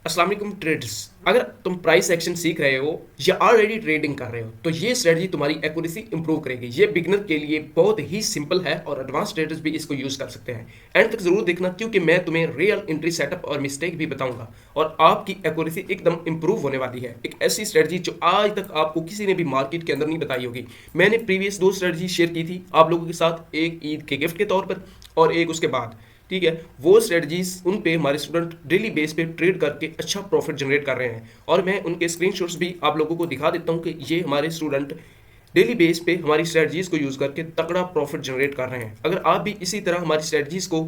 अस्सलाम वालेकुम ट्रेडर्स। अगर तुम प्राइस एक्शन सीख रहे हो या ऑलरेडी ट्रेडिंग कर रहे हो तो ये स्ट्रेटजी तुम्हारी एक्यूरेसी इंप्रूव करेगी। ये बिगनर के लिए बहुत ही सिंपल है और एडवांस ट्रेडर्स भी इसको यूज कर सकते हैं। एंड तक जरूर देखना क्योंकि मैं तुम्हें रियल एंट्री सेटअप और मिस्टेक भी बताऊंगा और आपकी एक्यूरेसी एकदम इंप्रूव होने वाली है। एक ऐसी स्ट्रेटजी जो आज तक आपको किसी ने भी मार्केट के अंदर नहीं बताई होगी। मैंने प्रीवियस 2 स्ट्रेटजी शेयर की थी आप लोगों के साथ, एक ईद के गिफ्ट के तौर पर और एक उसके बाद। ठीक है, वो स्ट्रेटजीज उन पे हमारे स्टूडेंट डेली बेस पे ट्रेड करके अच्छा प्रॉफिट जनरेट कर रहे हैं और मैं उनके स्क्रीनशॉट्स भी आप लोगों को दिखा देता हूं कि ये हमारे स्टूडेंट डेली बेस पे हमारी स्ट्रेटजीज को यूज़ करके तगड़ा प्रॉफिट जनरेट कर रहे हैं। अगर आप भी इसी तरह हमारी स्ट्रेटजीज को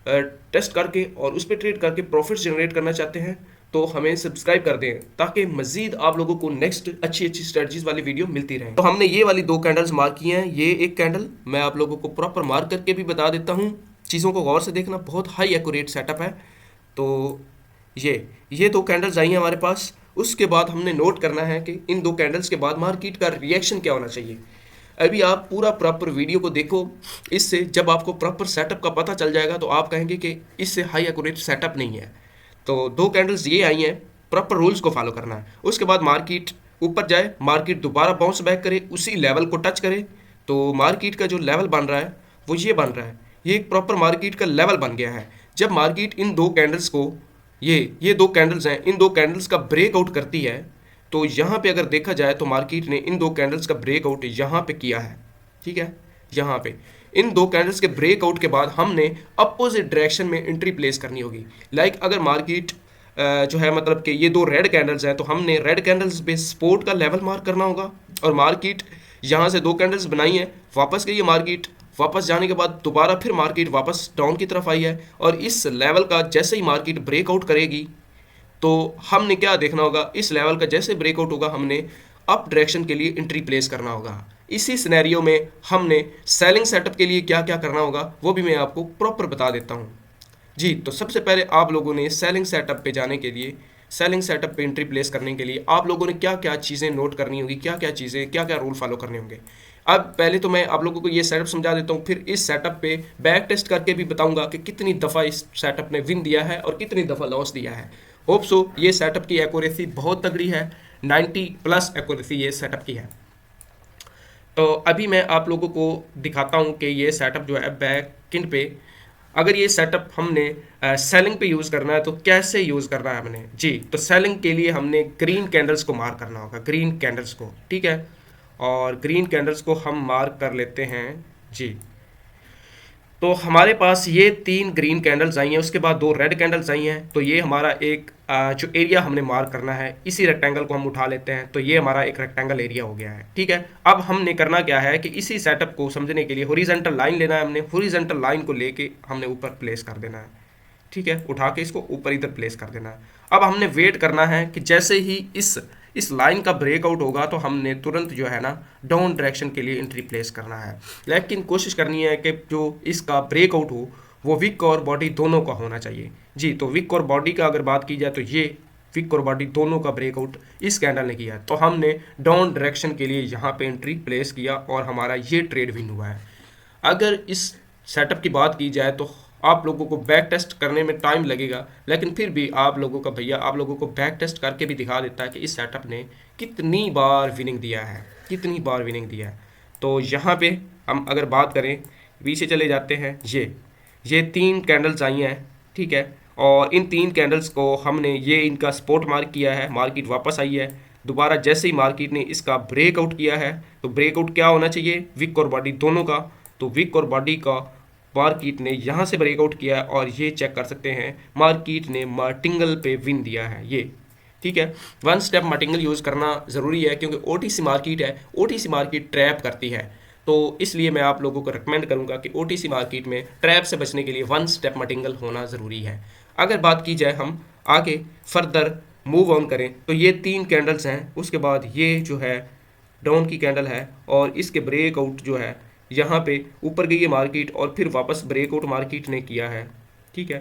टेस्ट करके और उस पर ट्रेड करके प्रॉफिट जनरेट करना चाहते हैं तो हमें सब्सक्राइब कर दें ताकि मजीद आप लोगों को नेक्स्ट अच्छी अच्छी स्ट्रेटजीज वाली वीडियो मिलती रहे। तो हमने ये वाली 2 कैंडल्स मार्क की हैं। ये एक कैंडल मैं आप लोगों को प्रॉपर मार्क करके भी बता देता हूँ, चीज़ों को गौर से देखना, बहुत हाई एक्यूरेट सेटअप है। तो ये 2 कैंडल्स आई हैं हमारे पास। उसके बाद हमने नोट करना है कि इन 2 कैंडल्स के बाद मार्केट का रिएक्शन क्या होना चाहिए। अभी आप पूरा प्रॉपर वीडियो को देखो, इससे जब आपको प्रॉपर सेटअप का पता चल जाएगा तो आप कहेंगे कि इससे हाई एक्यूरेट सेटअप नहीं है। तो 2 कैंडल्स ये आई हैं, प्रॉपर रूल्स को फॉलो करना है। उसके बाद मार्केट ऊपर जाए, मार्केट दोबारा बाउंस बैक करे, उसी लेवल को टच करे तो मार्केट का जो लेवल बन रहा है वो ये बन रहा है। ये एक प्रॉपर मार्केट का लेवल बन गया है। जब मार्केट इन 2 कैंडल्स को ये 2 कैंडल्स हैं, इन 2 कैंडल्स का ब्रेकआउट करती है तो यहाँ पे अगर देखा जाए तो मार्केट ने इन 2 कैंडल्स का ब्रेकआउट यहाँ पे किया है। ठीक है, यहाँ पे इन 2 कैंडल्स के ब्रेकआउट के बाद हमने अपोजिट डायरेक्शन में एंट्री प्लेस करनी होगी। लाइक अगर मार्केट जो है मतलब कि ये 2 रेड कैंडल्स हैं तो हमने रेड कैंडल्स पे सपोर्ट का लेवल मार्क करना होगा और मार्केट यहाँ से 2 कैंडल्स बनाई है, वापस गई है मार्केट, वापस जाने के बाद दोबारा फिर मार्केट वापस डाउन की तरफ आई है और इस लेवल का जैसे ही मार्केट ब्रेकआउट करेगी तो हमने क्या देखना होगा, इस लेवल का जैसे ब्रेकआउट होगा हमने अप डायरेक्शन के लिए एंट्री प्लेस करना होगा। इसी सिनेरियो में हमने सेलिंग सेटअप के लिए क्या क्या करना होगा वो भी मैं आपको प्रॉपर बता देता हूँ। जी, तो सबसे पहले आप लोगों ने सेलिंग सेटअप पे जाने के लिए, सेलिंग सेटअप पे एंट्री प्लेस करने के लिए आप लोगों ने क्या क्या चीज़ें नोट करनी होगी, क्या क्या चीज़ें, क्या क्या रूल फॉलो करने होंगे। अब पहले तो मैं आप लोगों को ये सेटअप समझा देता हूँ, फिर इस सेटअप पे बैक टेस्ट करके भी बताऊंगा कि कितनी दफ़ा इस सेटअप ने विन दिया है और कितनी दफ़ा लॉस दिया है। होप सो ये सेटअप की एक्यूरेसी बहुत तगड़ी है, 90+ एक्यूरेसी ये सेटअप की है। तो अभी मैं आप लोगों को दिखाता हूँ कि ये सेटअप जो है बैकएंड पे, अगर ये सेटअप हमने सेलिंग पे यूज़ करना है तो कैसे यूज़ करना है हमने। जी, तो सेलिंग के लिए हमने ग्रीन कैंडल्स को मार्क करना होगा, ग्रीन कैंडल्स को। ठीक है, और ग्रीन कैंडल्स को हम मार्क कर लेते हैं। जी, तो हमारे पास ये 3 ग्रीन कैंडल्स आई हैं, उसके बाद 2 रेड कैंडल्स आई हैं। तो ये हमारा एक जो एरिया हमने मार्क करना है, इसी रेक्टेंगल को हम उठा लेते हैं तो ये हमारा एक रेक्टेंगल एरिया हो गया है। ठीक है, अब हमने करना क्या है कि इसी सेटअप को समझने के लिए हॉरिजॉन्टल लाइन लेना है। हमने हॉरिजॉन्टल लाइन को लेके हमने ऊपर प्लेस कर देना है। ठीक है, उठा के इसको ऊपर इधर प्लेस कर देना है। अब हमने वेट करना है कि जैसे ही इस लाइन का ब्रेकआउट होगा तो हमने तुरंत जो है ना डाउन डायरेक्शन के लिए एंट्री प्लेस करना है। लेकिन कोशिश करनी है कि जो इसका ब्रेकआउट हो वो विक और बॉडी दोनों का होना चाहिए। जी, तो विक और बॉडी का अगर बात की जाए तो ये विक और बॉडी दोनों का ब्रेकआउट इस कैंडल ने किया है तो हमने डाउन डायरेक्शन के लिए यहाँ पे एंट्री प्लेस किया और हमारा ये ट्रेड विन हुआ है। अगर इस सेटअप की बात की जाए तो आप लोगों को बैक टेस्ट करने में टाइम लगेगा, लेकिन फिर भी आप लोगों का भैया आप लोगों को बैक टेस्ट करके भी दिखा देता है कि इस सेटअप ने कितनी बार विनिंग दिया है, कितनी बार विनिंग दिया है। तो यहाँ पे हम अगर बात करें, पीछे चले जाते हैं। ये 3 कैंडल्स आई हैं। ठीक है, और इन 3 कैंडल्स को हमने ये इनका सपोर्ट मार्क किया है, मार्केट वापस आई है। दोबारा जैसे ही मार्केट ने इसका ब्रेकआउट किया है तो ब्रेकआउट क्या होना चाहिए, विक और बॉडी दोनों का। तो विक और बॉडी का मार्केट ने यहाँ से ब्रेकआउट किया है और ये चेक कर सकते हैं मार्केट ने मार्टिंगल पे विन दिया है ये। ठीक है, 1 स्टेप मार्टिंगल यूज़ करना ज़रूरी है क्योंकि ओटीसी मार्केट है, ओटीसी मार्केट ट्रैप करती है। तो इसलिए मैं आप लोगों को रिकमेंड करूंगा कि ओटीसी मार्केट में ट्रैप से बचने के लिए 1 स्टेप मार्टिंगल होना ज़रूरी है। अगर बात की जाए हम आगे फर्दर मूव ऑन करें तो ये 3 कैंडल्स हैं, उसके बाद ये जो है डाउन की कैंडल है और इसके ब्रेकआउट जो है यहाँ पे ऊपर गई है मार्केट और फिर वापस ब्रेकआउट मार्केट ने किया है। ठीक है,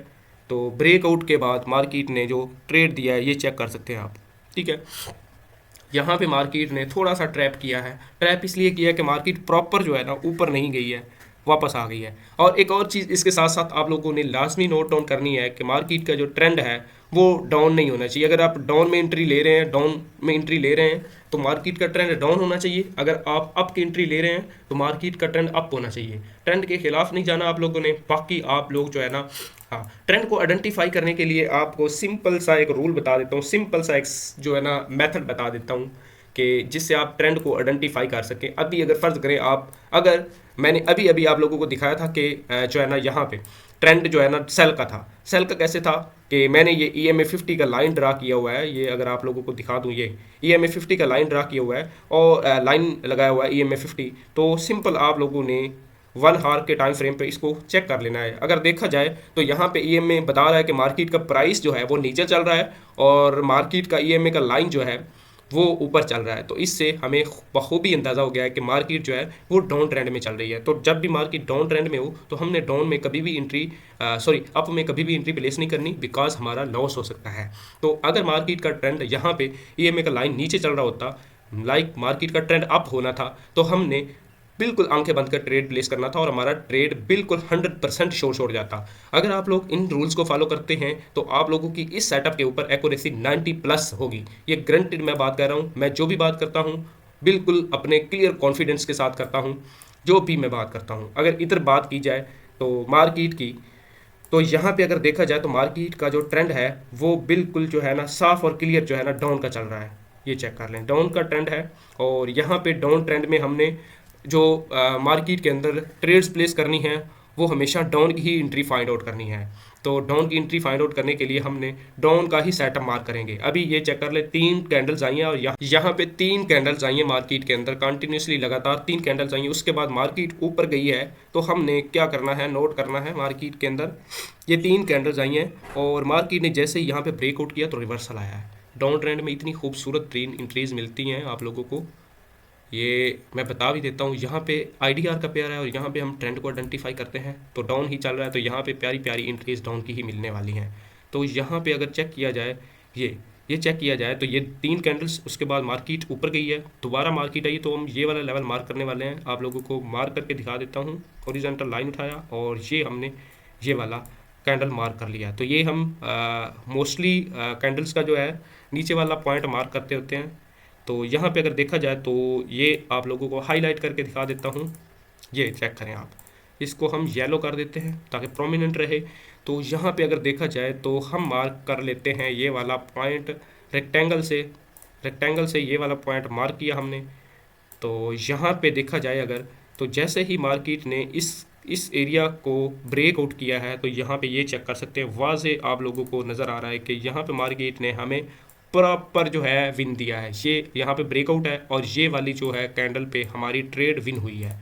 तो ब्रेकआउट के बाद मार्केट ने जो ट्रेड दिया है ये चेक कर सकते हैं आप। ठीक है, यहाँ पे मार्केट ने थोड़ा सा ट्रैप किया है। ट्रैप इसलिए किया कि मार्केट प्रॉपर जो है ना ऊपर नहीं गई है, वापस आ गई है। और एक और चीज़ इसके साथ साथ आप लोगों ने लाजमी नोट डाउन करनी है कि मार्केट का जो ट्रेंड है वो डाउन नहीं होना चाहिए। अगर आप डाउन में एंट्री ले रहे हैं, डाउन में एंट्री ले रहे हैं तो मार्केट का ट्रेंड डाउन होना चाहिए। अगर आप अप की एंट्री ले रहे हैं तो मार्केट का ट्रेंड अप होना चाहिए। ट्रेंड के खिलाफ नहीं जाना आप लोगों ने। बाकी आप लोग जो है ना, हाँ, ट्रेंड को आइडेंटिफाई करने के लिए आपको सिंपल सा एक रूल बता देता हूँ, सिंपल सा एक जो है ना मेथड बता देता हूँ कि जिससे आप ट्रेंड को आइडेंटिफाई कर सकें। अभी अगर फ़र्ज़ करें आप, अगर मैंने अभी अभी आप लोगों को दिखाया था कि जो है ना यहाँ पे ट्रेंड जो है ना सेल का था। सेल का कैसे था कि मैंने ये EMA 50 का लाइन ड्रा किया हुआ है। ये अगर आप लोगों को दिखा दूँ, ये EMA 50 का लाइन ड्रा किया हुआ है और लाइन लगाया हुआ है EMA 50। तो सिंपल आप लोगों ने 1 आवर के टाइम फ्रेम पे इसको चेक कर लेना है। अगर देखा जाए तो यहाँ पे EMA बता रहा है कि मार्केट का प्राइस जो है वो नीचे चल रहा है और मार्केट का EMA का लाइन जो है वो ऊपर चल रहा है। तो इससे हमें बखूबी अंदाज़ा हो गया है कि मार्केट जो है वो डाउन ट्रेंड में चल रही है। तो जब भी मार्केट डाउन ट्रेंड में हो तो हमने डाउन में कभी भी एंट्री अप में कभी भी एंट्री प्लेस नहीं करनी, बिकॉज हमारा लॉस हो सकता है। तो अगर मार्केट का ट्रेंड यहाँ पे EMA का लाइन नीचे चल रहा होता, लाइक मार्केट का ट्रेंड अप होना था, तो हमने बिल्कुल आंखें बंद कर ट्रेड प्लेस करना था और हमारा ट्रेड बिल्कुल 100% शोर हो जाता। अगर आप लोग इन रूल्स को फॉलो करते हैं तो आप लोगों की इस सेटअप के ऊपर एक्यूरेसी 90+ होगी। ये ग्रंटेड मैं बात कर रहा हूँ। मैं जो भी बात करता हूँ बिल्कुल अपने क्लियर कॉन्फिडेंस के साथ करता हूँ, जो भी मैं बात करता हूँ। अगर इधर बात की जाए तो मार्केट की, तो यहाँ पे अगर देखा जाए तो मार्केट का जो ट्रेंड है वो बिल्कुल जो है ना साफ और क्लियर जो है ना डाउन का चल रहा है। ये चेक कर लें, डाउन का ट्रेंड है। और यहाँ पे डाउन ट्रेंड में हमने जो मार्केट के अंदर ट्रेड्स प्लेस करनी है वो हमेशा डाउन की ही एंट्री फाइंड आउट करनी है। तो डाउन की एंट्री फाइंड आउट करने के लिए हमने डाउन का ही सेटअप मार्क करेंगे। अभी ये चेक कर ले, 3 कैंडल्स आई हैं और यहाँ पे 3 कैंडल्स आई हैं मार्केट के अंदर कंटिन्यूसली, लगातार 3 कैंडल्स आई हैं। उसके बाद मार्केट ऊपर गई है तो हमने क्या करना है, नोट करना है मार्केट के अंदर ये 3 कैंडल्स आई हैं और मार्केट ने जैसे ही यहाँ पे ब्रेकआउट किया तो रिवर्सल आया है। डाउन ट्रेंड में इतनी खूबसूरत 3 एंट्रीज मिलती हैं आप लोगों को, ये मैं बता भी देता हूँ। यहाँ पे IDR का पेयर है और यहाँ पे हम ट्रेंड को आइडेंटिफाई करते हैं तो डाउन ही चल रहा है, तो यहाँ पे प्यारी प्यारी इंक्रीज डाउन की ही मिलने वाली हैं। तो यहाँ पे अगर चेक किया जाए, ये चेक किया जाए तो ये 3 कैंडल्स, उसके बाद मार्केट ऊपर गई है, दोबारा मार्केट आई, तो हम ये वाला लेवल मार्क करने वाले हैं। आप लोगों को मार्क करके दिखा देता हूँ। हॉरिजॉन्टल लाइन उठाया और ये हमने ये वाला कैंडल मार्क कर लिया। तो ये हम मोस्टली कैंडल्स का जो है नीचे वाला पॉइंट मार्क करते होते हैं। तो यहाँ पे अगर देखा जाए तो ये आप लोगों को हाईलाइट करके दिखा देता हूँ। ये चेक करें आप, इसको हम येलो कर देते हैं ताकि प्रोमिनेंट रहे। तो यहाँ पे अगर देखा जाए तो हम मार्क कर लेते हैं ये वाला पॉइंट रेक्टेंगल से ये वाला पॉइंट मार्क किया हमने। तो यहाँ पे देखा जाए अगर, तो जैसे ही मार्केट ने इस एरिया को ब्रेक आउट किया है तो यहाँ पे ये चेक कर सकते हैं, वाज़े आप लोगों को नज़र आ रहा है कि यहाँ पे मार्केट ने हमें प्रॉपर जो है विन दिया है। ये यहाँ पे ब्रेकआउट है और ये वाली जो है कैंडल पे हमारी ट्रेड विन हुई है,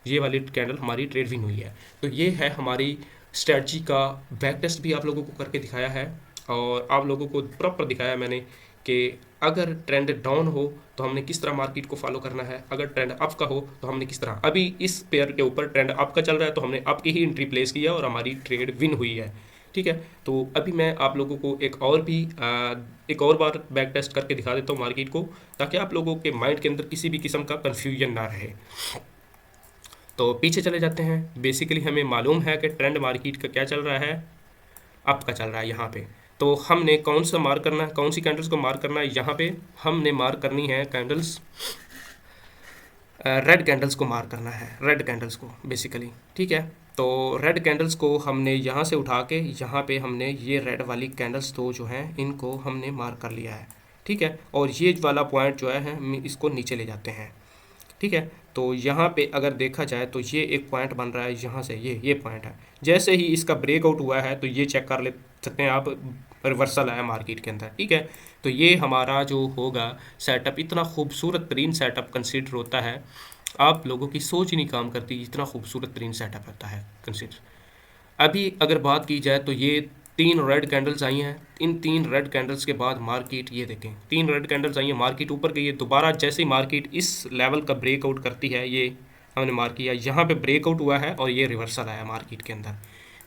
ये वाली कैंडल हमारी ट्रेड विन हुई है। तो ये है हमारी स्ट्रेटजी का बैक टेस्ट भी आप लोगों को करके दिखाया है और आप लोगों को प्रॉपर दिखाया मैंने कि अगर ट्रेंड डाउन हो तो हमने किस तरह मार्केट को फॉलो करना है, अगर ट्रेंड अप का हो तो हमने किस तरह। अभी इस पेयर के ऊपर ट्रेंड अप का चल रहा है तो हमने अप की ही एंट्री प्लेस किया और हमारी ट्रेड विन हुई है। ठीक है, तो अभी मैं आप लोगों को एक और बार बैक टेस्ट करके दिखा देता हूँ मार्केट को, ताकि आप लोगों के माइंड के अंदर किसी भी किस्म का कन्फ्यूजन ना रहे। तो पीछे चले जाते हैं। बेसिकली हमें मालूम है कि ट्रेंड मार्केट का क्या चल रहा है, अप का चल रहा है यहाँ पे। तो हमने कौन सा मार्क करना है, कौन सी कैंडल्स को मार्क करना है, यहाँ पे हमने मार्क करनी है कैंडल्स, रेड कैंडल्स को मार्क करना है, रेड कैंडल्स को बेसिकली। ठीक है, तो रेड कैंडल्स को हमने यहाँ से उठा के यहाँ पे हमने ये रेड वाली कैंडल्स तो जो हैं इनको हमने मार्क कर लिया है। ठीक है, और ये वाला पॉइंट जो है हम इसको नीचे ले जाते हैं। ठीक है, तो यहाँ पे अगर देखा जाए तो ये एक पॉइंट बन रहा है यहाँ से, ये पॉइंट है। जैसे ही इसका ब्रेकआउट हुआ है तो ये चेक कर ले सकते हैं आप, रिवर्सल आया मार्केट के अंदर। ठीक है, तो ये हमारा जो होगा सेटअप, इतना खूबसूरत तरीन सेटअप कंसीडर होता है, आप लोगों की सोच ही नहीं काम करती, इतना खूबसूरत तरीन सेटअप होता है कंसीडर। अभी अगर बात की जाए तो ये 3 रेड कैंडल्स आई हैं। इन 3 रेड कैंडल्स के बाद मार्केट, ये देखें 3 रेड कैंडल्स आई हैं, मार्केट ऊपर गई है। दोबारा जैसे ही मार्केट इस लेवल का ब्रेकआउट करती है, ये हमने मार्क किया, यहाँ पे ब्रेकआउट हुआ है और ये रिवर्सल आया मार्केट के अंदर।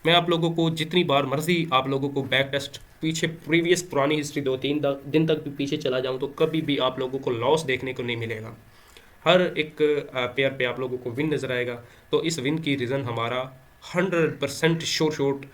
मैं आप लोगों को जितनी बार मर्जी आप लोगों को बैक टेस्ट पीछे प्रीवियस पुरानी हिस्ट्री 2-3 दिन तक भी पीछे चला जाऊँ तो कभी भी आप लोगों को लॉस देखने को नहीं मिलेगा। हर एक पेयर पे आप लोगों को विन नज़र आएगा। तो इस विन की रीज़न हमारा 100% श्योर शॉट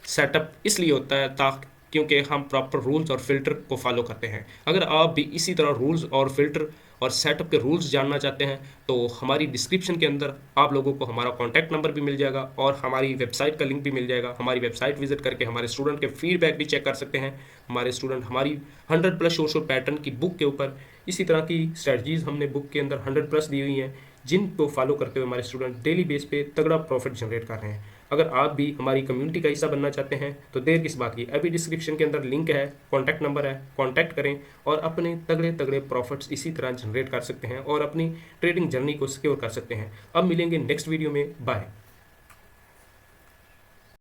सेटअप इसलिए होता है ताकि क्योंकि हम प्रॉपर रूल्स और फिल्टर को फॉलो करते हैं। अगर आप भी इसी तरह रूल्स और फिल्टर और सेटअप के रूल्स जानना चाहते हैं तो हमारी डिस्क्रिप्शन के अंदर आप लोगों को हमारा कॉन्टैक्ट नंबर भी मिल जाएगा और हमारी वेबसाइट का लिंक भी मिल जाएगा। हमारी वेबसाइट विजिट करके हमारे स्टूडेंट के फीडबैक भी चेक कर सकते हैं। हमारे स्टूडेंट हमारी 100+ सोशल पैटर्न की बुक के ऊपर इसी तरह की स्ट्रेटजीज हमने बुक के अंदर 100+ दी हुई हैं जिनको फॉलो करते हुए हमारे स्टूडेंट डेली बेस पे तगड़ा प्रॉफिट जनरेट कर रहे हैं। अगर आप भी हमारी कम्युनिटी का हिस्सा बनना चाहते हैं तो देर किस बात की, अभी डिस्क्रिप्शन के अंदर लिंक है, कॉन्टैक्ट नंबर है, कॉन्टैक्ट करें और अपने तगड़े तगड़े प्रॉफिट्स इसी तरह जनरेट कर सकते हैं और अपनी ट्रेडिंग जर्नी को सिक्योर कर सकते हैं। अब मिलेंगे नेक्स्ट वीडियो में, बाय।